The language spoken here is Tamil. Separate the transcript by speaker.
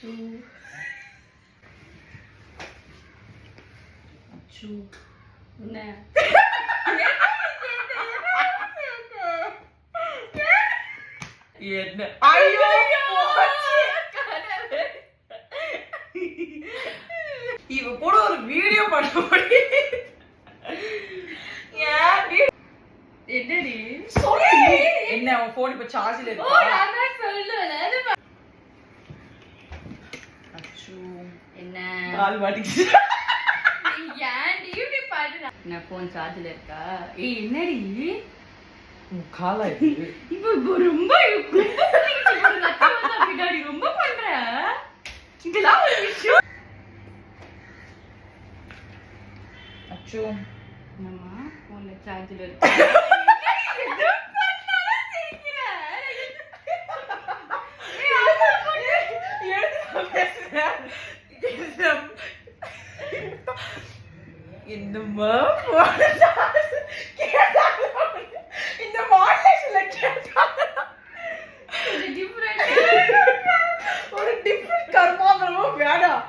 Speaker 1: அச்சு அச்சு என்ன
Speaker 2: என்ன ஐயோ இவ கூட ஒரு வீடியோ பண்ண முடியும்.
Speaker 1: என்னடி
Speaker 2: சொல்லு. என்ன உன் போன் இப்ப சார்ஜ்ல
Speaker 1: ஓ
Speaker 2: இருக்கா?
Speaker 1: நான் சொல்லுவேன்.
Speaker 2: அச்சு
Speaker 1: என்ன
Speaker 2: கால் மாட்டிக்கிச்சு.
Speaker 1: ஏன்டி இப்படி பாடுற? என்ன போன் சார்ஜ்ல இருக்கா? ஏய் என்னடி
Speaker 2: உன் காலா இது?
Speaker 1: இப்போ ரொம்ப பின்னாடி ரொம்ப பண்ற. இதெல்லாம் ஒரு விஷயம்.
Speaker 2: அச்சு
Speaker 1: என்னம்மா போன்ல சார்ஜ்ல இருக்கு.
Speaker 2: என்னம்மா இந்த மாடலேஷன்ல கேட்டாங்க ஒரு டிஃபரெண்ட் கர்மாந்திரமும் வேணாம்.